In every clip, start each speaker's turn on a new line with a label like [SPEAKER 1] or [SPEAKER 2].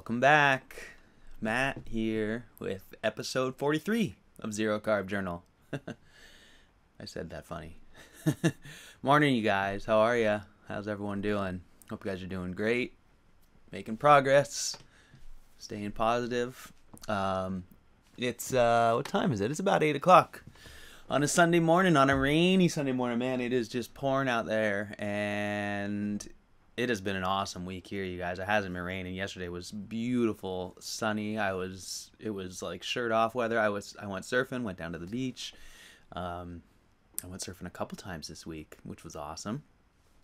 [SPEAKER 1] Welcome back. Matt here with episode 43 of Zero Carb Journal. I said that funny. Morning, you guys. How are ya? How's everyone doing? Hope you guys are doing great. Making progress. Staying positive. It's, what time is it? It's about 8 o'clock. On a Sunday morning, on a rainy Sunday morning, man, it is just pouring out there, and it has been an awesome week here, you guys. It hasn't been raining. Yesterday was beautiful, sunny. It was like shirt off weather. I went surfing, went down to the beach. I went surfing a couple times this week, which was awesome.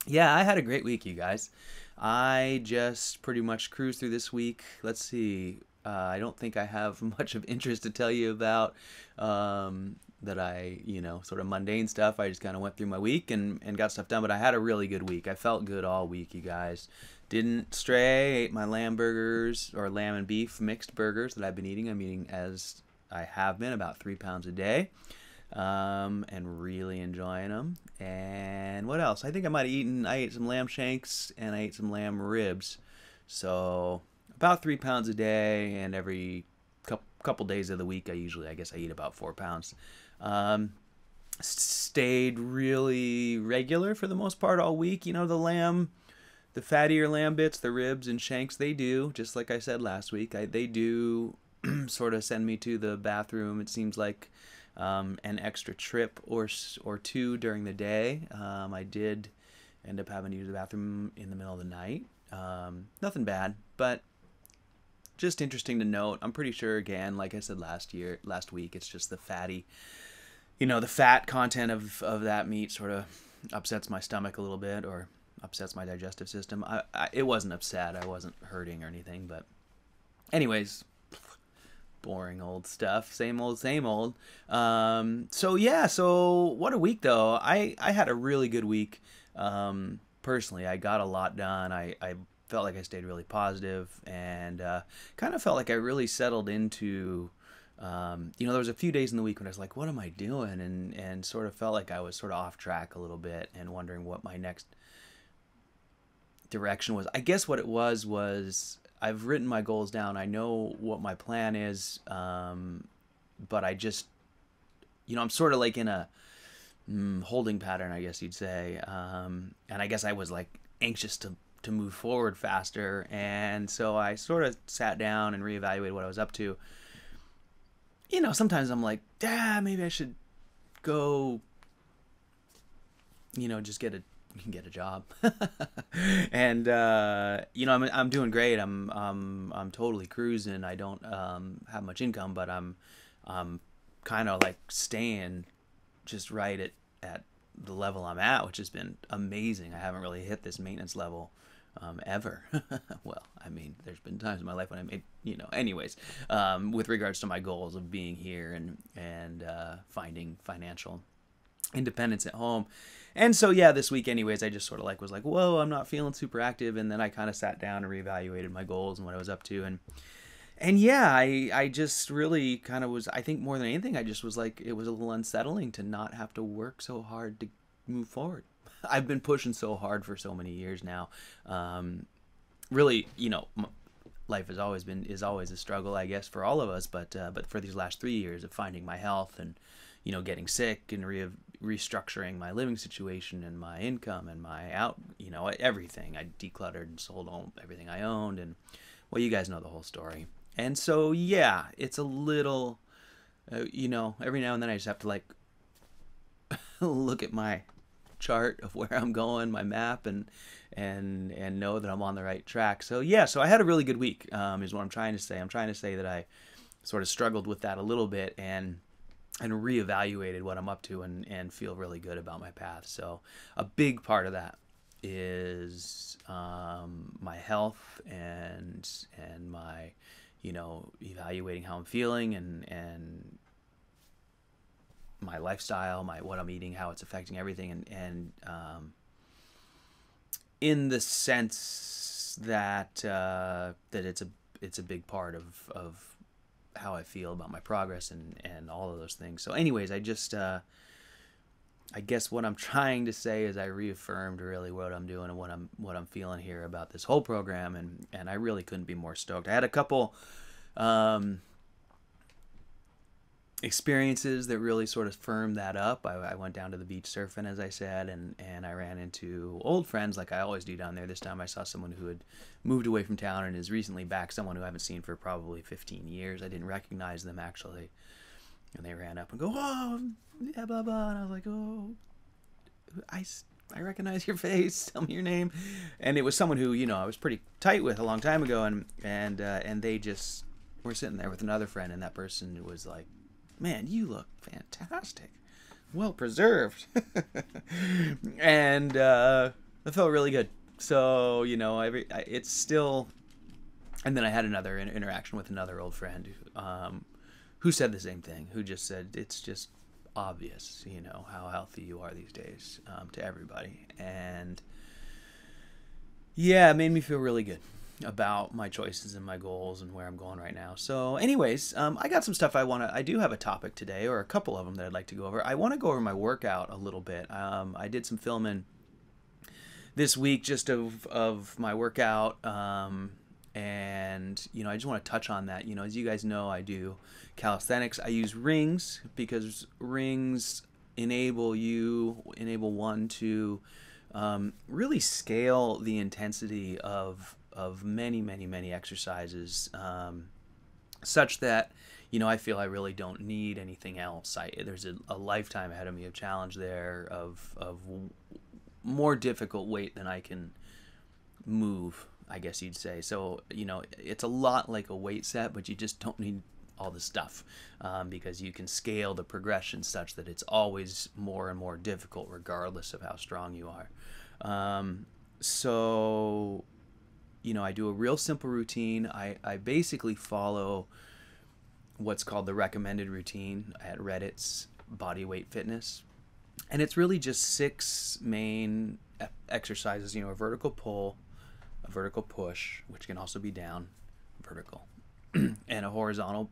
[SPEAKER 1] Yeah, I had a great week, you guys. I just pretty much cruised through this week. Let's see. I don't think I have much of interest to tell you about that sort of mundane stuff. I just kind of went through my week and got stuff done, but I had a really good week. I felt good all week, you guys. Didn't stray, ate my lamb burgers, or lamb and beef mixed burgers that I've been eating. I'm eating, as I have been, about 3 pounds a day, and really enjoying them. And what else? I think I ate some lamb shanks, and I ate some lamb ribs. So about 3 pounds a day, and every couple days of the week, I eat about 4 pounds. Stayed really regular for the most part all week. You know, the fattier lamb bits, the ribs and shanks, they do, just like I said last week, they do sort of send me to the bathroom. It seems like an extra trip or two during the day. I did end up having to use the bathroom in the middle of the night. Nothing bad, but just interesting to note. I'm pretty sure, again, like I said last week, it's just the fatty, the fat content of that meat sort of upsets my stomach a little bit, or upsets my digestive system. It wasn't upset. I wasn't hurting or anything, but anyways, boring old stuff. Same old, same old. So what a week, though. I had a really good week. Personally, I got a lot done. I felt like I stayed really positive, and kind of felt like I really settled into, there was a few days in the week when I was like, what am I doing? And sort of felt like I was sort of off track a little bit and wondering what my next direction was. I guess what it was I've written my goals down. I know what my plan is, but I just, I'm sort of like in a holding pattern, I guess you'd say. And I guess I was like anxious to move forward faster, and so I sort of sat down and reevaluated what I was up to. Sometimes I'm like, maybe I should go, just get a job. And I'm doing great. I'm totally cruising. I don't have much income, but I'm kind of like staying just right at the level I'm at, which has been amazing. I haven't really hit this maintenance level ever. Well, I mean, there's been times in my life when I made, anyways, with regards to my goals of being here and finding financial independence at home. And so, yeah, this week anyways, I just sort of was like, whoa, I'm not feeling super active. And then I kind of sat down and reevaluated my goals and what I was up to. And yeah, I just really kind of was, I think more than anything, I just was like, it was a little unsettling to not have to work so hard to move forward. I've been pushing so hard for so many years now. Really, life is always a struggle, I guess, for all of us. But for these last 3 years of finding my health and, getting sick and restructuring my living situation and my income and my everything. I decluttered and sold everything I owned, and well, you guys know the whole story. And so, yeah, it's a little, every now and then I just have to look at my chart of where I'm going, my map, and know that I'm on the right track. So yeah, so I had a really good week, is what I'm trying to say. I'm trying to say that I sort of struggled with that a little bit and reevaluated what I'm up to and feel really good about my path. So a big part of that is my health and my, evaluating how I'm feeling and my lifestyle, what I'm eating, how it's affecting everything, and in the sense that it's a big part of how I feel about my progress and all of those things. So anyways, I just I guess what I'm trying to say is I reaffirmed really what I'm doing and what I'm feeling here about this whole program, and I really couldn't be more stoked. I had a couple experiences that really sort of firmed that up. I went down to the beach surfing, as I said, and I ran into old friends like I always do down there. This time I saw someone who had moved away from town and is recently back, someone who I haven't seen for probably 15 years. I didn't recognize them, actually. And they ran up and go, "Oh, yeah, blah, blah." And I was like, "Oh, I recognize your face. Tell me your name." And it was someone who, you know, I was pretty tight with a long time ago. And they just were sitting there with another friend. And that person was like, "Man, you look fantastic. Well preserved." And it felt really good. So, you know, it's still... And then I had another interaction with another old friend who said the same thing, who just said, it's just obvious, you know, how healthy you are these days, to everybody. And yeah, it made me feel really good about my choices and my goals and where I'm going right now. So anyways, I got some stuff I do have a topic today, or a couple of them that I'd like to go over. I want to go over my workout a little bit. I did some filming this week just of my workout, and, you know, I just want to touch on that. You know, as you guys know, I do calisthenics. I use rings because rings enable one to really scale the intensity of many exercises, such that, you know, I feel I really don't need anything else. There's a lifetime ahead of me of challenge there of more difficult weight than I can move, I guess you'd say. So, you know, it's a lot like a weight set, but you just don't need all the stuff, because you can scale the progression such that it's always more and more difficult regardless of how strong you are. So, you know, I do a real simple routine. I basically follow what's called the recommended routine at Reddit's Body Weight Fitness. And it's really just 6 main exercises, you know, a vertical pull, a vertical push, which can also be down, vertical, and a horizontal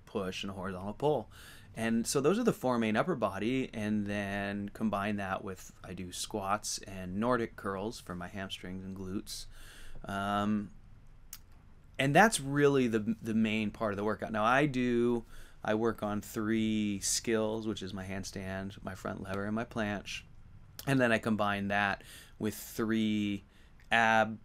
[SPEAKER 1] push and a horizontal pull. And so those are the 4 main upper body, and then combine that with, I do squats and Nordic curls for my hamstrings and glutes. And that's really the main part of the workout. Now I work on 3 skills, which is my handstand, my front lever, and my planche. And then I combine that with 3 abdominal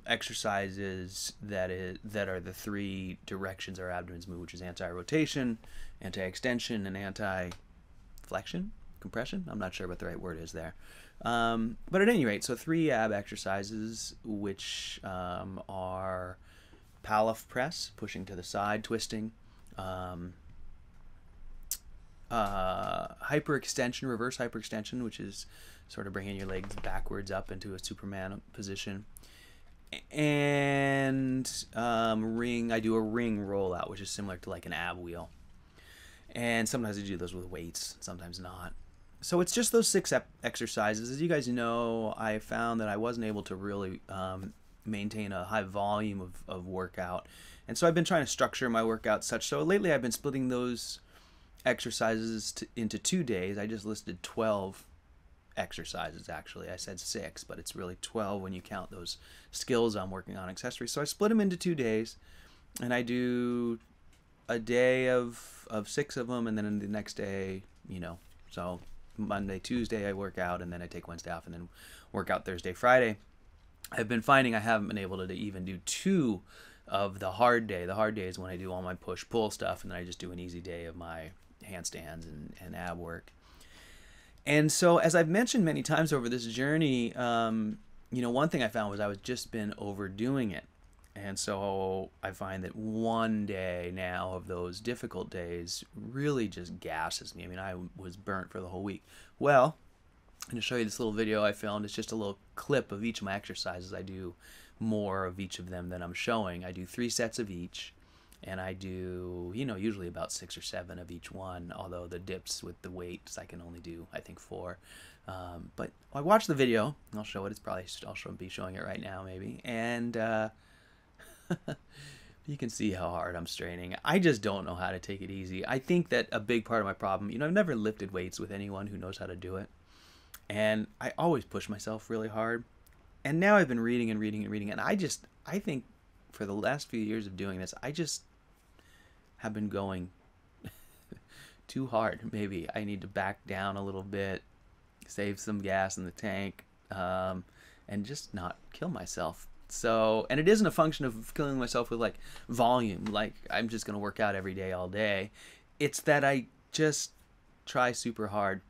[SPEAKER 1] exercises that are the 3 directions our abdomens move, which is anti-rotation, anti-extension, and anti-flexion, compression. I'm not sure what the right word is there. But at any rate, so 3 ab exercises, which are Pallof press, pushing to the side, twisting, hyperextension, reverse hyperextension, which is sort of bringing your legs backwards up into a Superman position, and ring. I do a ring rollout, which is similar to like an ab wheel, and sometimes I do those with weights, sometimes not. So it's just those 6 exercises. As you guys know, I found that I wasn't able to really maintain a high volume of workout, and so I've been trying to structure my workout such. So lately I've been splitting those exercises into 2 days. I just listed 12 exercises, actually. I said 6, but it's really 12 when you count those skills I'm working on, accessories. So I split them into 2 days, and I do a day of 6 of them, and then the next day, you know, so Monday, Tuesday I work out, and then I take Wednesday off, and then work out Thursday, Friday. I've been finding I haven't been able to even do 2 of the hard day. The hard day is when I do all my push-pull stuff, and then I just do an easy day of my handstands and ab work. And so, as I've mentioned many times over this journey, you know, one thing I found was I was just been overdoing it. And so I find that one day now of those difficult days really just gasses me. I mean, I was burnt for the whole week. Well, I'm going to show you this little video I filmed. It's just a little clip of each of my exercises. I do more of each of them than I'm showing. I do 3 sets of each, and I do, you know, usually about 6 or 7 of each one, although the dips with the weights I can only do, I think, 4. But I watched the video. I'll show it. It's probably, I'll be showing it right now maybe. And You can see how hard I'm straining. I just don't know how to take it easy. I think that a big part of my problem, I've never lifted weights with anyone who knows how to do it. And I always push myself really hard. And now I've been reading and reading and reading. And I think for the last few years of doing this, I just have been going too hard. Maybe I need to back down a little bit, save some gas in the tank, and just not kill myself. So, and it isn't a function of killing myself with like volume, like I'm just going to work out every day, all day. It's that I just try super hard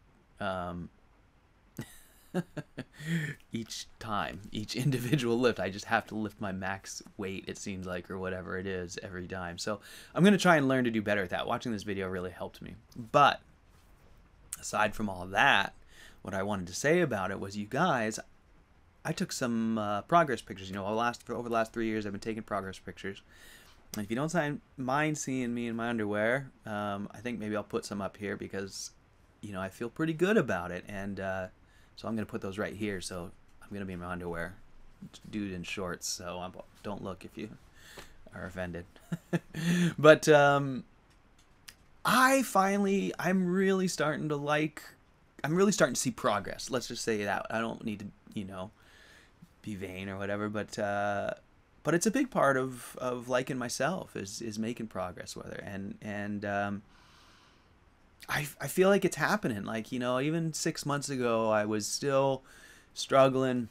[SPEAKER 1] each time, each individual lift. I just have to lift my max weight, it seems like, or whatever it is every time. So I'm going to try and learn to do better at that. Watching this video really helped me. But aside from all that, what I wanted to say about it was, you guys, I took some progress pictures. Over the last 3 years, I've been taking progress pictures. And if you don't mind seeing me in my underwear, I think maybe I'll put some up here because, I feel pretty good about it. And so I'm going to put those right here. So I'm going to be in my underwear, dude in shorts. So don't look if you are offended. But I'm really starting to see progress. Let's just say that. I don't need to, be vain or whatever, but it's a big part of liking myself is making progress with her, and I feel like it's happening. Like, even 6 months ago I was still struggling,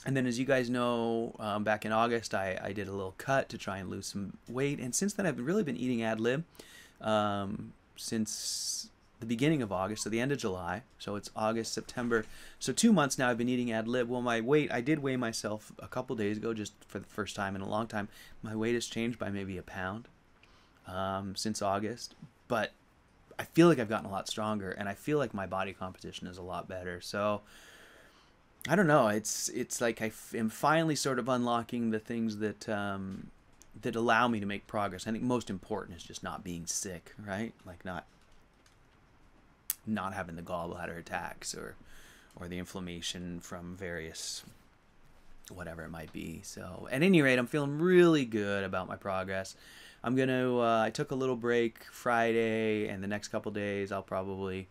[SPEAKER 1] and then, as you guys know, back in August I did a little cut to try and lose some weight, and since then I've really been eating ad lib since the beginning of August, so the end of July. So it's August, September. So 2 months now I've been eating ad lib. Well, my weight, I did weigh myself a couple days ago, just for the first time in a long time. My weight has changed by maybe a pound since August, but I feel like I've gotten a lot stronger, and I feel like my body composition is a lot better. So I don't know. It's like I am finally sort of unlocking the things that that allow me to make progress. I think most important is just not being sick, right? Like not having the gallbladder attacks or the inflammation from various whatever it might be. So at any rate, I'm feeling really good about my progress. I'm gonna I took a little break Friday, and the next couple days I'll probably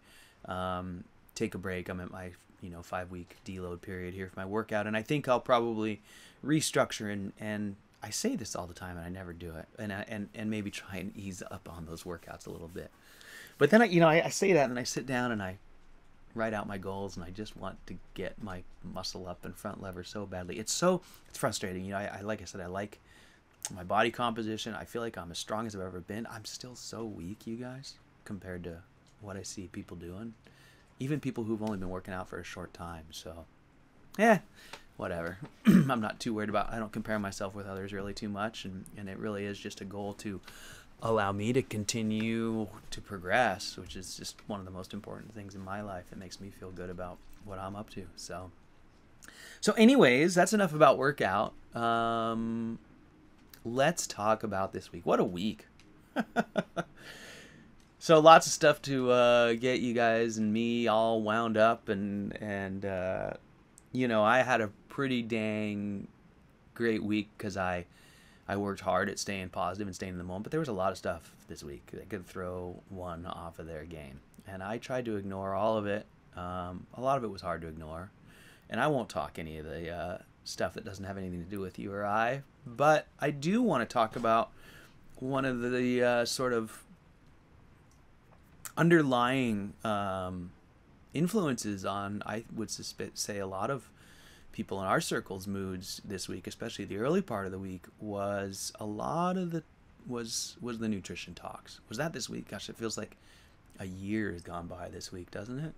[SPEAKER 1] take a break. I'm at my 5-week deload period here for my workout, and I think I'll probably restructure and I say this all the time and I never do it, and maybe try and ease up on those workouts a little bit. But then I say that, and I sit down and I write out my goals, and I just want to get my muscle up and front lever so badly. It's frustrating. I like I said, I like my body composition. I feel like I'm as strong as I've ever been. I'm still so weak, you guys, compared to what I see people doing. Even people who've only been working out for a short time. So, whatever. I'm not too worried about. I don't compare myself with others really too much, and it really is just a goal to allow me to continue to progress, which is just one of the most important things in my life. It makes me feel good about what I'm up to. So anyways, that's enough about workout. Let's talk about this week. What a week. So lots of stuff to get you guys and me all wound up, and I had a pretty dang great week because I worked hard at staying positive and staying in the moment, but there was a lot of stuff this week that could throw one off of their game, and I tried to ignore all of it. A lot of it was hard to ignore, and I won't talk any of the stuff that doesn't have anything to do with you or I, but I do want to talk about one of the sort of underlying influences on, I would say, a lot of people in our circle's moods this week, especially the early part of the week, was the nutrition talks. Was that this week? Gosh, it feels like a year has gone by this week, doesn't it?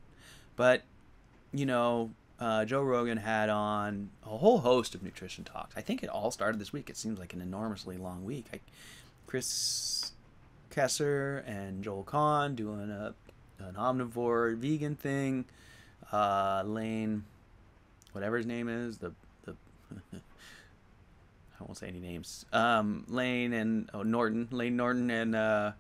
[SPEAKER 1] But Joe Rogan had on a whole host of nutrition talks. I think it all started this week. It seems like an enormously long week. Chris Kessler and Joel Kahn doing an omnivore vegan thing. Lane, whatever his name is, I won't say any names. Lane Norton, and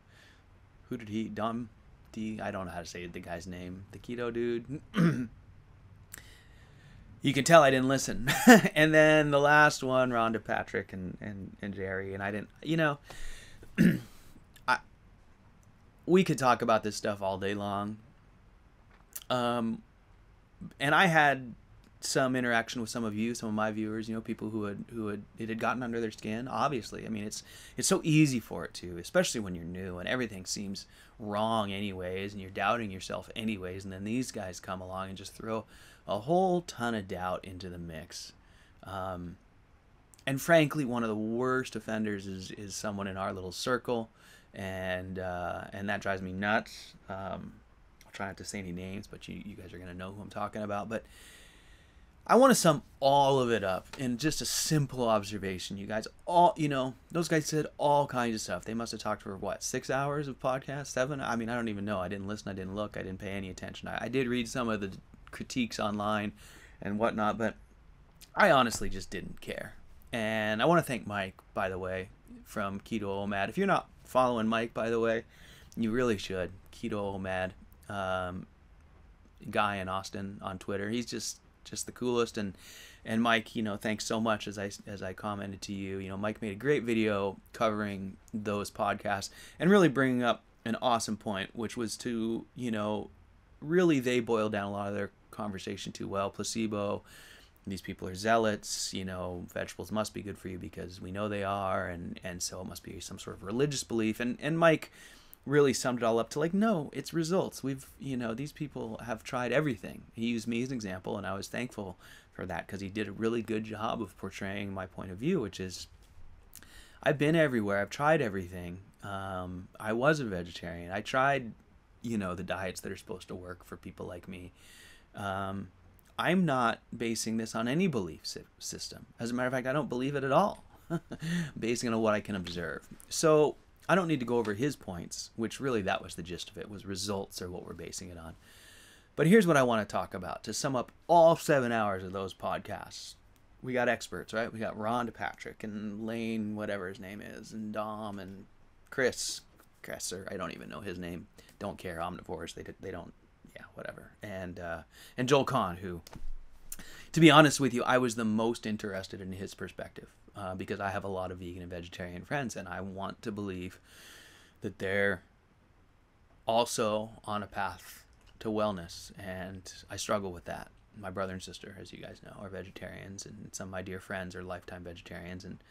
[SPEAKER 1] who did he? I don't know how to say the guy's name. The keto dude. you can tell I didn't listen. And then the last one, Rhonda, Patrick, and Jerry, and I didn't, I, we could talk about this stuff all day long. And I had some interaction with some of you, some of my viewers, people who it had gotten under their skin. Obviously, I mean, it's so easy for it to, especially when you're new and everything seems wrong anyways, and you're doubting yourself anyways, and then these guys come along and just throw a whole ton of doubt into the mix. And frankly, one of the worst offenders is someone in our little circle, and that drives me nuts. I'll try not to say any names, but you guys are gonna know who I'm talking about. But I want to sum all of it up in just a simple observation. You guys, those guys said all kinds of stuff. They must have talked for, 6 hours of podcast? 7? I mean, I don't even know. I didn't listen. I didn't look. I didn't pay any attention. I did read some of the critiques online and whatnot, but I honestly just didn't care. And I want to thank Mike, by the way, from Keto OMAD. If you're not following Mike, by the way, you really should. Keto OMAD, guy in Austin on Twitter. He's just the coolest. And Mike, thanks so much. As I commented to you, Mike made a great video covering those podcasts and really bringing up an awesome point, which was to, really they boiled down a lot of their conversation to, well, placebo, these people are zealots, vegetables must be good for you because we know they are, and so it must be some sort of religious belief. And Mike really summed it all up to no, it's results. These people have tried everything. He used me as an example, and I was thankful for that because he did a really good job of portraying my point of view, which is I've been everywhere. I've tried everything. I was a vegetarian. I tried, the diets that are supposed to work for people like me. I'm not basing this on any belief system. As a matter of fact, I don't believe it at all. Basing it on what I can observe. So I don't need to go over his points, which really that was the gist of it, was results are what we're basing it on. But here's what I want to talk about. To sum up all 7 hours of those podcasts, we got experts, right? We got Ron Patrick and Lane, whatever his name is, and Dom and Chris, or I don't even know his name. Don't care, omnivores, they don't, yeah, whatever. And Joel Kahn, who, to be honest with you, I was the most interested in his perspective. Because I have a lot of vegan and vegetarian friends, and I want to believe that they're also on a path to wellness, and I struggle with that. My brother and sister, as you guys know, are vegetarians, and some of my dear friends are lifetime vegetarians, and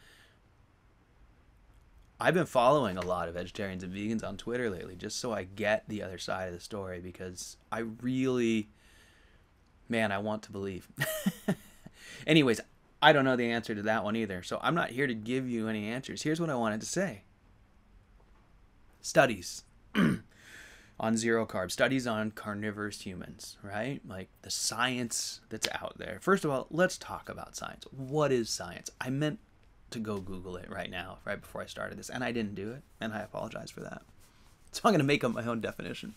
[SPEAKER 1] I've been following a lot of vegetarians and vegans on Twitter lately just so I get the other side of the story, because I really, I want to believe. Anyways, I don't know the answer to that one either, so I'm not here to give you any answers. Here's what I wanted to say. Studies on zero carb, studies on carnivorous humans, right? Like the science that's out there. First of all, let's talk about science. What is science? I meant to go Google it right now, right before I started this, and I didn't do it, and I apologize for that. So I'm going to make up my own definition.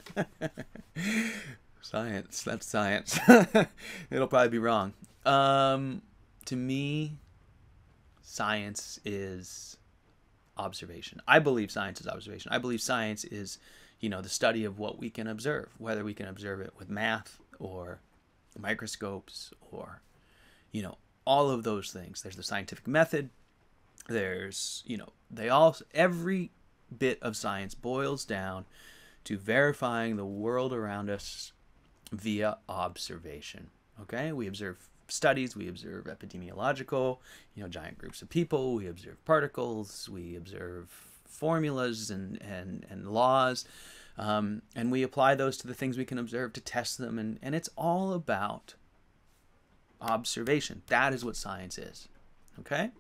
[SPEAKER 1] Science, that's science. It'll probably be wrong. To me, science is observation. I believe science is observation. I believe science is, the study of what we can observe, whether we can observe it with math or microscopes or, all of those things. There's the scientific method. There's, every bit of science boils down to verifying the world around us via observation. Okay? We observe studies, we observe epidemiological, giant groups of people, we observe particles, we observe formulas and laws, and we apply those to the things we can observe to test them, and it's all about observation. That is what science is. Okay?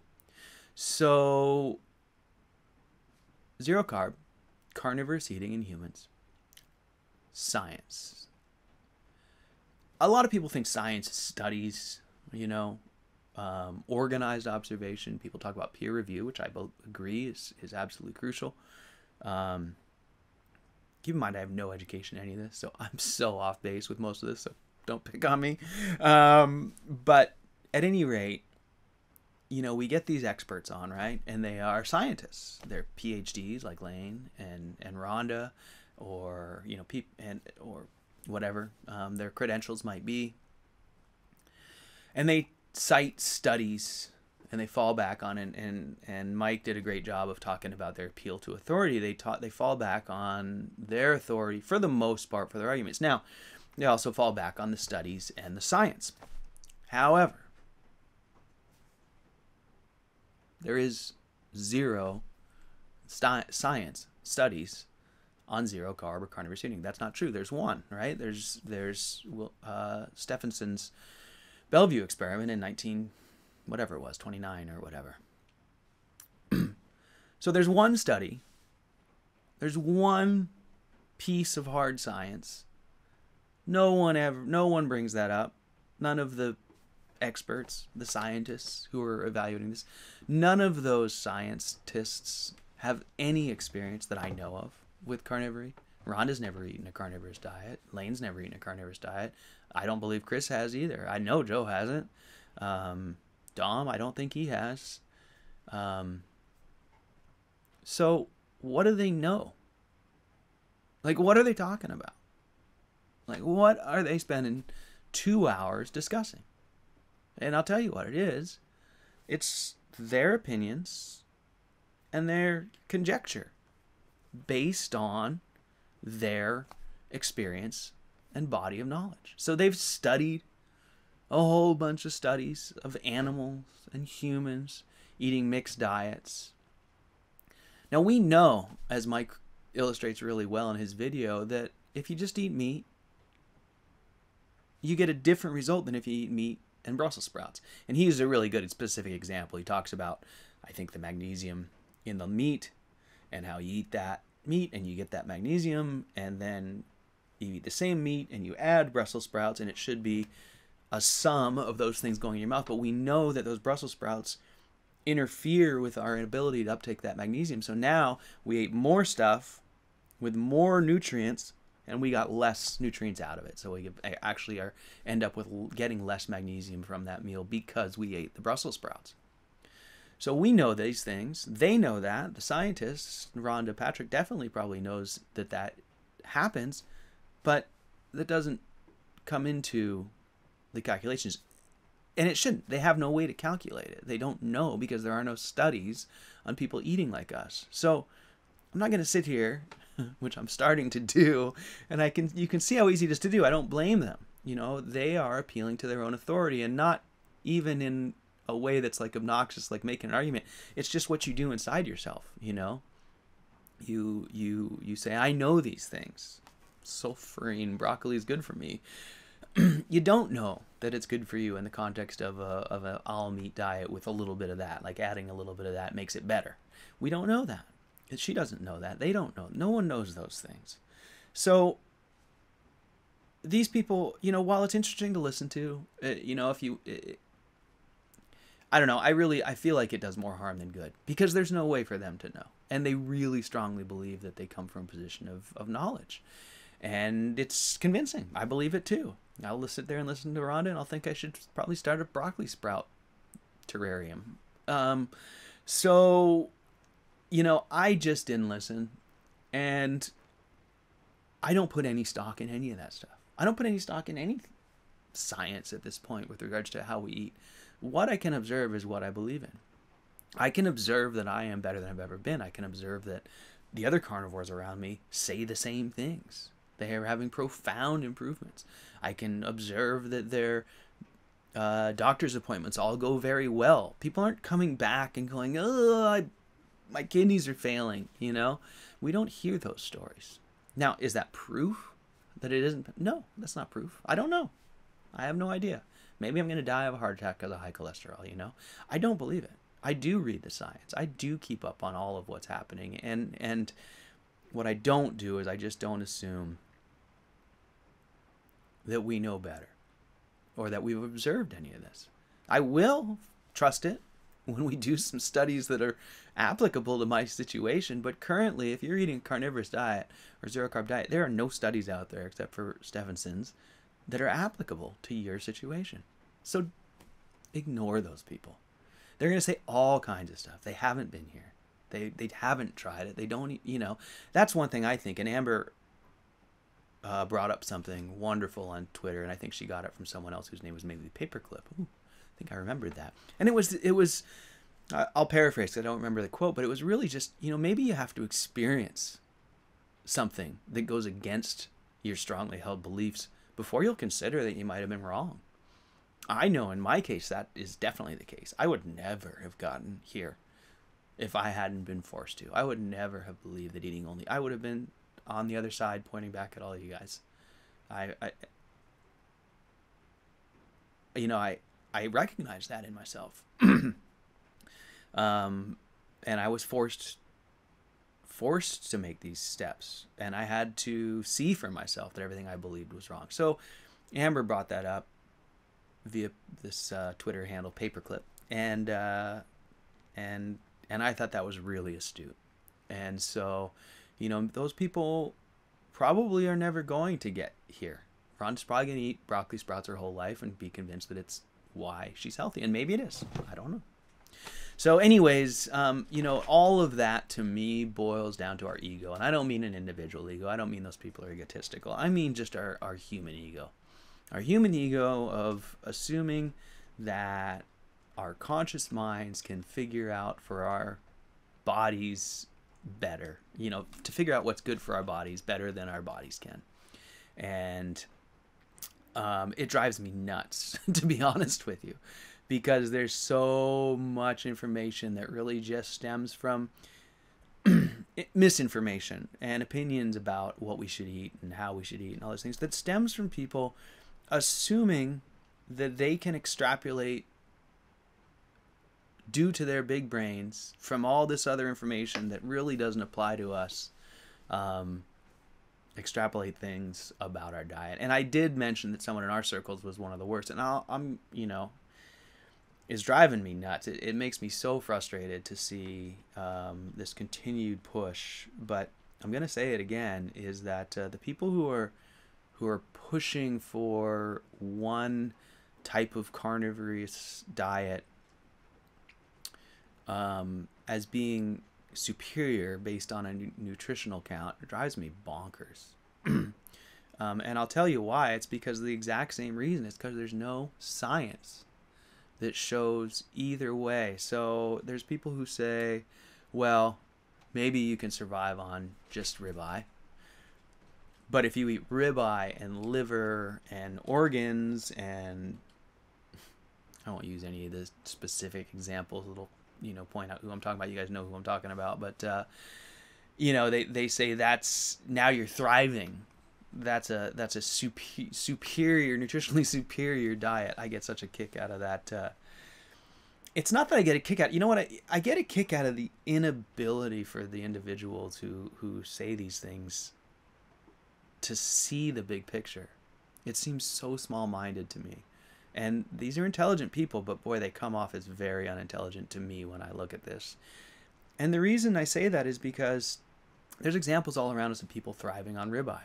[SPEAKER 1] So, zero carb, carnivorous eating in humans, science. A lot of people think science studies, organized observation. People talk about peer review, which I agree is absolutely crucial. Keep in mind, I have no education in any of this, so I'm so off base with most of this, so don't pick on me. But at any rate, we get these experts on, right? And they are scientists. They're PhDs like Lane and Rhonda, or, or whatever their credentials might be. And they cite studies and they fall back on it. And Mike did a great job of talking about their appeal to authority. They fall back on their authority for the most part for their arguments. Now, they also fall back on the studies and the science. However, there is zero science studies on zero carb or carnivorous eating. That's not true. There's one, right? There's Stephenson's Bellevue experiment in 29 or whatever. So there's one study. There's one piece of hard science. No one brings that up. None of the experts, the scientists who are evaluating this, none of those scientists have any experience that I know of with carnivory. Rhonda's never eaten a carnivorous diet. Lane's never eaten a carnivorous diet. I don't believe Chris has either. I know Joe hasn't. Dom, I don't think he has. So what do they know? Like, what are they talking about? Like, what are they spending 2 hours discussing? And I'll tell you what it is. It's their opinions and their conjecture based on their experience and body of knowledge. So they've studied a whole bunch of studies of animals and humans eating mixed diets. Now we know, as Mike illustrates really well in his video, that if you just eat meat, you get a different result than if you eat meat and Brussels sprouts. And he uses a really good specific example. He talks about, I think, the magnesium in the meat and how you eat that meat and you get that magnesium, and then you eat the same meat and you add Brussels sprouts, and it should be a sum of those things going in your mouth. But we know that those Brussels sprouts interfere with our ability to uptake that magnesium. So now we ate more stuff with more nutrients, and we got less nutrients out of it. So we actually end up with getting less magnesium from that meal because we ate the Brussels sprouts. So we know these things. They know that. The scientists, Rhonda Patrick, definitely probably knows that that happens, but that doesn't come into the calculations. And it shouldn't. They have no way to calculate it. They don't know because there are no studies on people eating like us. So I'm not going to sit here, which I'm starting to do, and you can see how easy it is to do. I don't blame them. You know, they are appealing to their own authority, and not even in a way that's like obnoxious, like making an argument. It's just what you do inside yourself, you know. You say, I know these things. Sulfurine broccoli is good for me. You don't know that it's good for you in the context of a all meat diet with a little bit of that, like adding a little bit of that makes it better. We don't know that. She doesn't know that. They don't know. No one knows those things. So these people, you know, while it's interesting to listen to, you know, if you, I don't know, I feel like it does more harm than good because there's no way for them to know. And they really strongly believe that they come from a position of knowledge. And it's convincing. I believe it too. I'll sit there and listen to Rhonda, and I'll think I should probably start a broccoli sprout terrarium. So, you know, I just didn't listen, and I don't put any stock in any of that stuff. I don't put any stock in any science at this point with regards to how we eat. What I can observe is what I believe in. I can observe that I am better than I've ever been. I can observe that the other carnivores around me say the same things. They are having profound improvements. I can observe that their doctor's appointments all go very well. People aren't coming back and going, oh, my kidneys are failing, you know? We don't hear those stories. Now, is that proof that it isn't? No, that's not proof. I don't know. I have no idea. Maybe I'm going to die of a heart attack because of high cholesterol, you know? I don't believe it. I do read the science. I do keep up on all of what's happening. And what I don't do is I just don't assume that we know better or that we've observed any of this. I will trust it when we do some studies that are applicable to my situation. But currently, if you're eating a carnivorous diet or zero carb diet, there are no studies out there except for Stephenson's that are applicable to your situation. So ignore those people. They're going to say all kinds of stuff. They haven't been here. They haven't tried it. They don't, you know. That's one thing I think. And Amber brought up something wonderful on Twitter, and I think she got it from someone else whose name was maybe Paperclip. Ooh, I think I remembered that. And it was I'll paraphrase 'cause I don't remember the quote, but it was really just, maybe you have to experience something that goes against your strongly held beliefs before you'll consider that you might have been wrong. I know in my case that is definitely the case. I would never have gotten here if I hadn't been forced to. I would never have believed that eating only. I would have been on the other side pointing back at all of you guys. I recognize that in myself. And I was forced to make these steps, and I had to see for myself that everything I believed was wrong. So Amber brought that up via this Twitter handle Paperclip, and I thought that was really astute. And so, those people probably are never going to get here. Rhonda's probably going to eat broccoli sprouts her whole life and be convinced that it's why she's healthy, and maybe it is. I don't know. So anyways, all of that to me boils down to our ego. And I don't mean an individual ego. I don't mean those people are egotistical. I mean just our human ego. Our human ego of assuming that our conscious minds can figure out for our bodies better. To figure out what's good for our bodies better than our bodies can. And it drives me nuts, to be honest with you. Because there's so much information that really just stems from misinformation and opinions about what we should eat and how we should eat and all those things that stems from people assuming that they can extrapolate due to their big brains from all this other information that really doesn't apply to us, extrapolate things about our diet. And I did mention that someone in our circles was one of the worst, and I'm is driving me nuts. It makes me so frustrated to see this continued push. But I'm going to say it again, is that the people who are pushing for one type of carnivorous diet as being superior based on a nutritional count, it drives me bonkers. And I'll tell you why. It's because of the exact same reason. It's because there's no science that shows either way. So there's people who say, well, maybe you can survive on just ribeye. But if you eat ribeye and liver and organs, and I won't use any of the specific examples, it'll point out who I'm talking about. You guys know who I'm talking about. But they say that's, now you're thriving. That's a superior, nutritionally superior diet. I get such a kick out of that. It's not that I get a kick out. You know what? I get a kick out of the inability for the individuals who say these things to see the big picture. It seems so small-minded to me. And these are intelligent people, but boy, they come off as very unintelligent to me when I look at this. And the reason I say that is because there's examples all around us of people thriving on ribeye.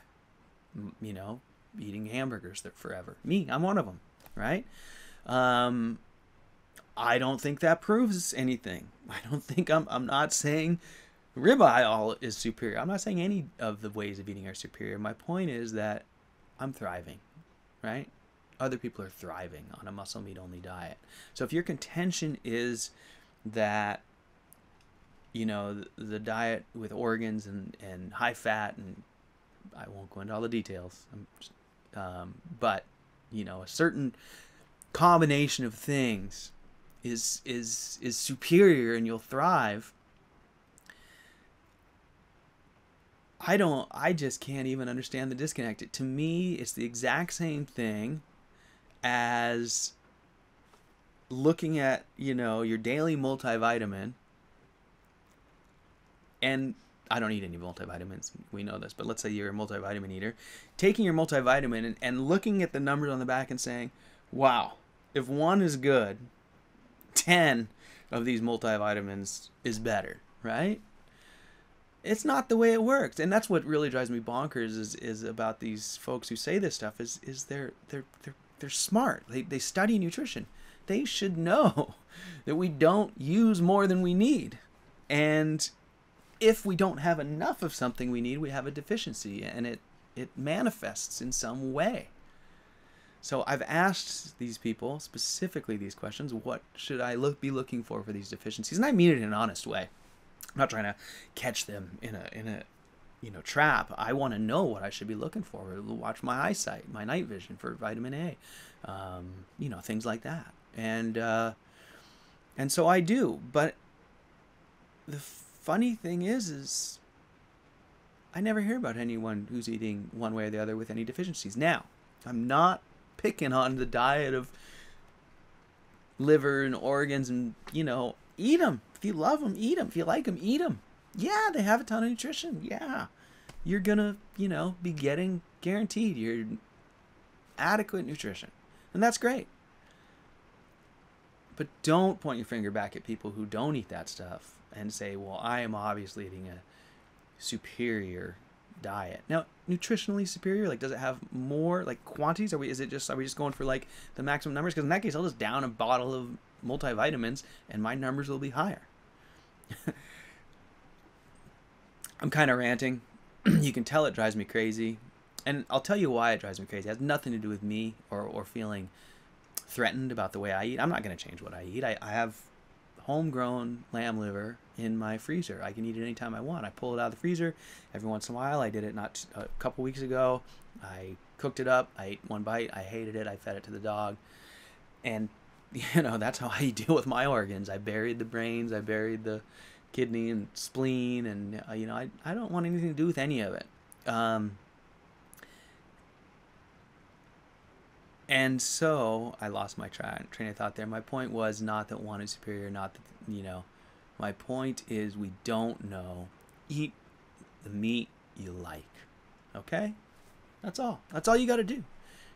[SPEAKER 1] Eating hamburgers forever. Me, I'm one of them, right? I don't think that proves anything. I don't think I'm not saying ribeye all is superior. I'm not saying any of the ways of eating are superior. My point is that I'm thriving, right? Other people are thriving on a muscle meat only diet. So if your contention is that the diet with organs and high fat, and I won't go into all the details, but a certain combination of things is superior and you'll thrive. I just can't even understand the disconnect. To me, it's the exact same thing as looking at your daily multivitamin, and I don't eat any multivitamins, we know this, but let's say you're a multivitamin eater, taking your multivitamin and looking at the numbers on the back and saying, wow, if one is good, 10 of these multivitamins is better, right? It's not the way it works. And that's what really drives me bonkers is about these folks who say this stuff is they're smart. They study nutrition. They should know that we don't use more than we need. And if we don't have enough of something we need, we have a deficiency. And it manifests in some way. So I've asked these people specifically these questions. What should I be looking for these deficiencies? And I mean it in an honest way. I'm not trying to catch them in a trap. I want to know what I should be looking for. Watch my eyesight, my night vision for vitamin A, things like that. And so I do. But the funny thing is I never hear about anyone who's eating one way or the other with any deficiencies. Now, I'm not picking on the diet of liver and organs and, eat them. If you love them, eat them. If you like them, eat them. Yeah, they have a ton of nutrition. Yeah. You're going to, be getting guaranteed your adequate nutrition. And that's great. But don't point your finger back at people who don't eat that stuff and say, well, I am obviously eating a superior diet. Now, nutritionally superior, like, does it have more, like, quantities? Are we just going for, like, the maximum numbers? Because in that case, I'll just down a bottle of multivitamins and my numbers will be higher. I'm kind of ranting. You can tell it drives me crazy. And I'll tell you why it drives me crazy. It has nothing to do with me or feeling threatened about the way I eat. I'm not going to change what I eat. I have homegrown lamb liver in my freezer. I can eat it anytime I want. I pull it out of the freezer every once in a while. I did it not a couple weeks ago. I cooked it up. I ate one bite. I hated it. I fed it to the dog. And, that's how I deal with my organs. I buried the brains. I buried the kidney and spleen. And, I don't want anything to do with any of it. And so I lost my train of thought there. My point was not that one is superior, not that, my point is we don't know. Eat the meat you like. Okay? That's all. That's all you got to do.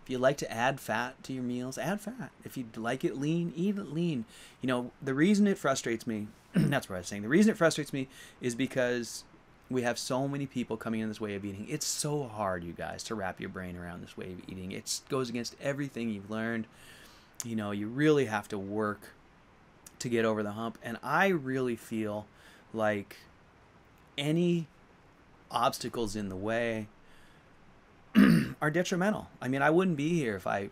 [SPEAKER 1] If you like to add fat to your meals, add fat. If you like it lean, eat it lean. The reason it frustrates me, that's what I was saying. The reason it frustrates me is because we have so many people coming in this way of eating. It's so hard, you guys, to wrap your brain around this way of eating. It goes against everything you've learned. You really have to work to get over the hump. And I really feel like any obstacles in the way are detrimental. I mean, I wouldn't be here if I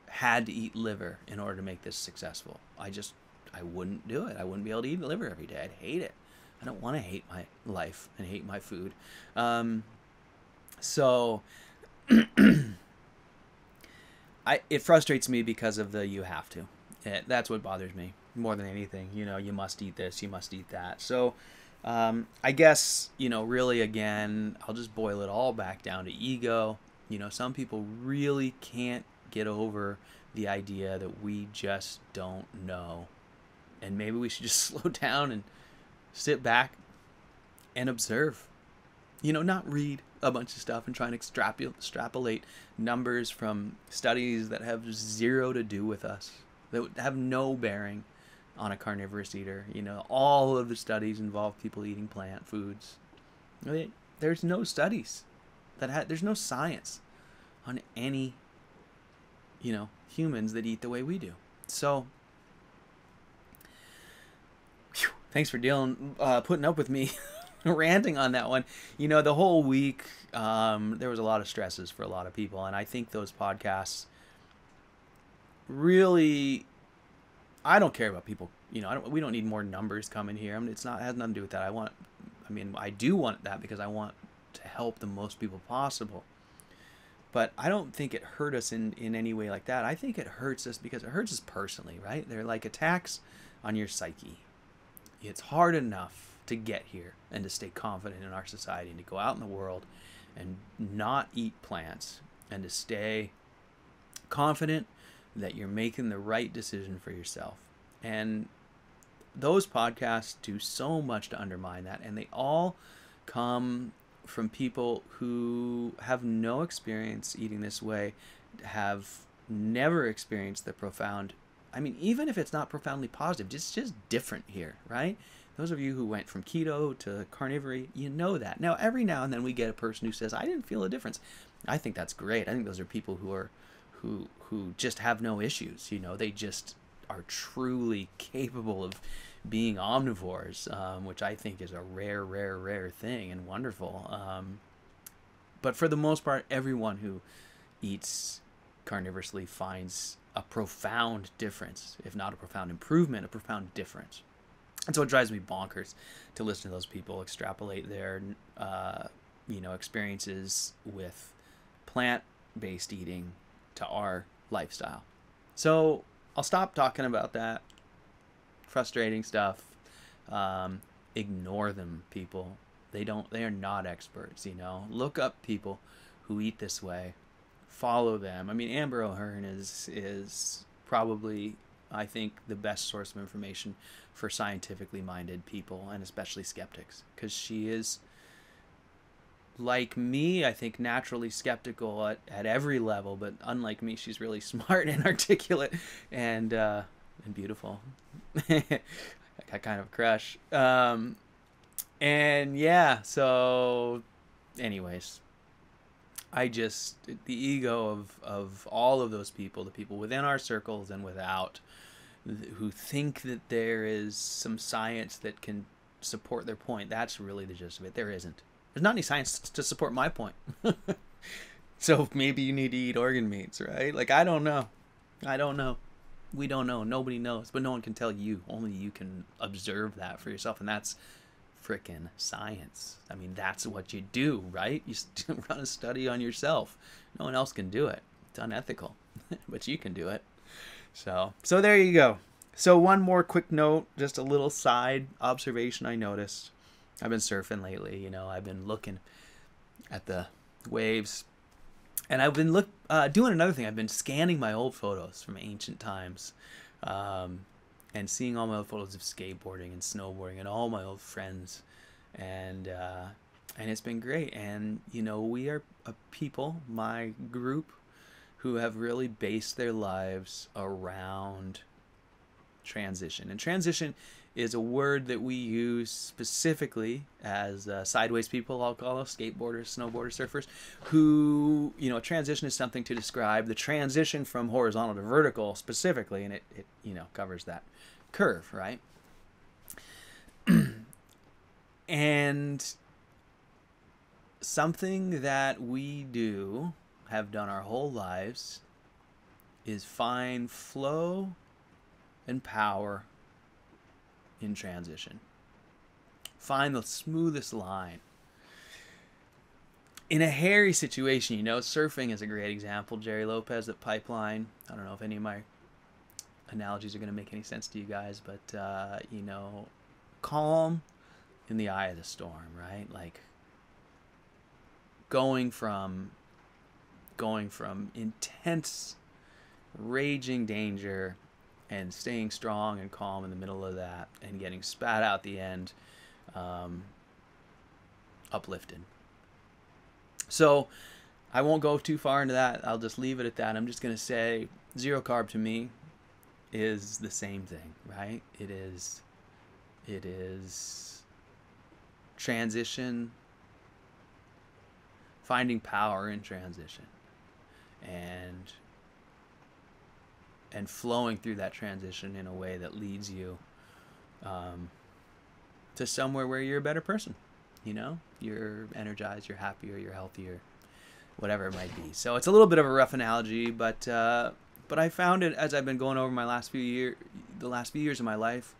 [SPEAKER 1] had to eat liver in order to make this successful. I wouldn't do it. I wouldn't be able to eat liver every day. I'd hate it. I don't want to hate my life and hate my food. So it frustrates me because of the you have to. That's what bothers me more than anything. You must eat this, you must eat that. So I guess, really, again, I'll just boil it all back down to ego. Some people really can't get over the idea that we just don't know. And maybe we should just slow down and sit back and observe. Not read a bunch of stuff and try and extrapolate numbers from studies that have zero to do with us, that have no bearing on a carnivorous eater. All of the studies involve people eating plant foods. There's no studies there's no science on any, humans that eat the way we do. So, thanks for putting up with me ranting on that one. The whole week, there was a lot of stresses for a lot of people. And I think those podcasts really, I don't care about people. We don't need more numbers coming here. It has nothing to do with that. I do want that because I want to help the most people possible. But I don't think it hurt us in any way like that. I think it hurts us because it hurts us personally, right? They're like attacks on your psyche. It's hard enough to get here and to stay confident in our society and to go out in the world and not eat plants and to stay confident that you're making the right decision for yourself. And those podcasts do so much to undermine that. And they all come from people who have no experience eating this way, have never experienced the profound, even if it's not profoundly positive, it's just different here, right? Those of you who went from keto to carnivory, that. Now, every now and then we get a person who says, I didn't feel a difference. I think that's great. I think those are people who just have no issues. They just are truly capable of being omnivores, which I think is a rare thing and wonderful. But for the most part, everyone who eats carnivorously finds a profound difference, if not a profound improvement, a profound difference. And so it drives me bonkers to listen to those people extrapolate their, experiences with plant-based eating to our lifestyle. So I'll stop talking about that frustrating stuff. Ignore them, people. They are not experts. Look up people who eat this way. Follow them. I mean, Amber O'Hearn is probably, I think, the best source of information for scientifically minded people, and especially skeptics, because she is, like me, I think, naturally skeptical at every level, but unlike me, she's really smart and articulate and beautiful. I got kind of a crush. And yeah, so anyways, the ego of all of those people, the people within our circles and without, who think that there is some science that can support their point, that's really the gist of it. There isn't. There's not any science to support my point. So maybe you need to eat organ meats, right? Like, I don't know. We don't know. Nobody knows. But no one can tell you. Only you can observe that for yourself. And that's frickin' science. I mean, that's what you do, right? You run a study on yourself. No one else can do it. It's unethical. But you can do it. So there you go. So one more quick note, just a little side observation I noticed. I've been surfing lately, I've been looking at the waves. And I've been doing another thing. I've been scanning my old photos from ancient times. And seeing all my old photos of skateboarding and snowboarding and all my old friends. And it's been great. And, we are a people, my group, who have really based their lives around transition. And transition is a word that we use specifically as sideways people, I'll call us, skateboarders, snowboarders, surfers, who, transition is something to describe the transition from horizontal to vertical specifically, and it covers that curve, right? And something that we have done our whole lives, is find flow and power in transition. Find the smoothest line. In a hairy situation, surfing is a great example. Jerry Lopez at Pipeline. I don't know if any of my analogies are going to make any sense to you guys, but, calm in the eye of the storm, right? Like, going from intense, raging danger and staying strong and calm in the middle of that and getting spat out the end, uplifted. So I won't go too far into that. I'll just leave it at that. I'm just going to say zero carb to me is the same thing, right? It is transition, finding power in transition, and flowing through that transition in a way that leads you to somewhere where you're a better person. You're energized, you're happier, you're healthier, whatever it might be. So it's a little bit of a rough analogy, but I found it as I've been going over the last few years of my life.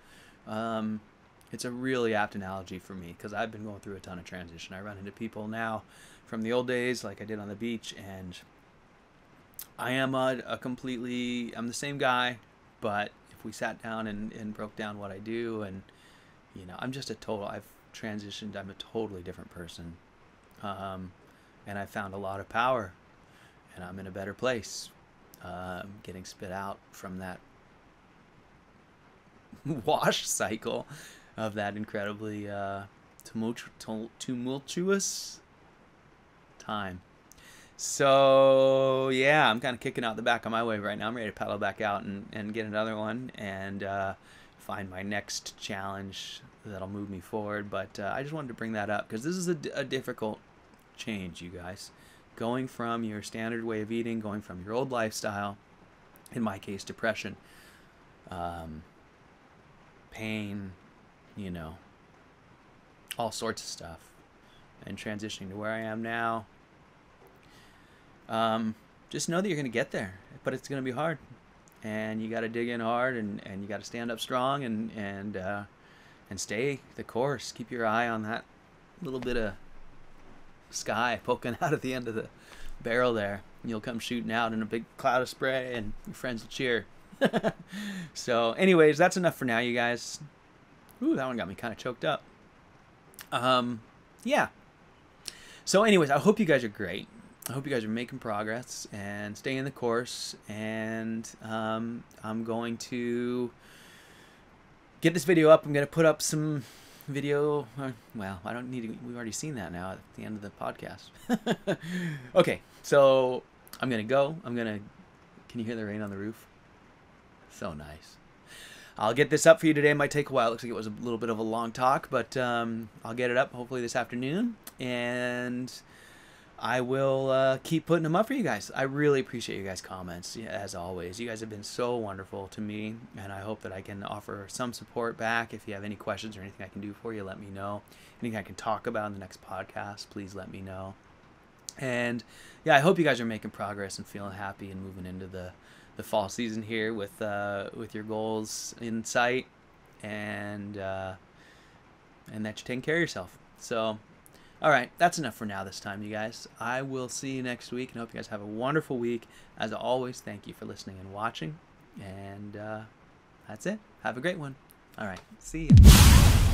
[SPEAKER 1] It's a really apt analogy for me, because I've been going through a ton of transition. I run into people now from the old days, like I did on the beach, and I am I'm the same guy, but if we sat down and broke down what I do, and, I've transitioned, I'm a totally different person. And I found a lot of power, and I'm in a better place, getting spit out from that wash cycle of that incredibly tumultuous time. So yeah, I'm kind of kicking out the back of my wave right now. I'm ready to paddle back out and get another one and find my next challenge that'll move me forward. But I just wanted to bring that up because this is a difficult change, you guys. Going from your standard way of eating, going from your old lifestyle, in my case, depression, pain, all sorts of stuff, and transitioning to where I am now, just know that you're going to get there, but it's going to be hard, and you got to dig in hard, and you got to stand up strong, and stay the course. Keep your eye on that little bit of sky poking out at the end of the barrel there. You'll come shooting out in a big cloud of spray, and your friends will cheer. So anyways, that's enough for now, you guys. Ooh, that one got me kind of choked up. Yeah. So anyways, I hope you guys are great. I hope you guys are making progress and staying the course. And I'm going to get this video up. I'm going to put up some video. Well, I don't need to. We've already seen that now at the end of the podcast. Okay, so I'm going to go. Can you hear the rain on the roof? So nice. I'll get this up for you today. It might take a while. It looks like it was a little bit of a long talk, but I'll get it up hopefully this afternoon, and I will keep putting them up for you guys. I really appreciate you guys' comments, as always. You guys have been so wonderful to me, and I hope that I can offer some support back. If you have any questions or anything I can do for you, let me know. Anything I can talk about in the next podcast, please let me know. And yeah, I hope you guys are making progress and feeling happy and moving into the fall season here with your goals in sight, and that you're taking care of yourself. So, all right, that's enough for now this time, you guys. I will see you next week, and I hope you guys have a wonderful week. As always, thank you for listening and watching, and that's it. Have a great one. All right, see ya.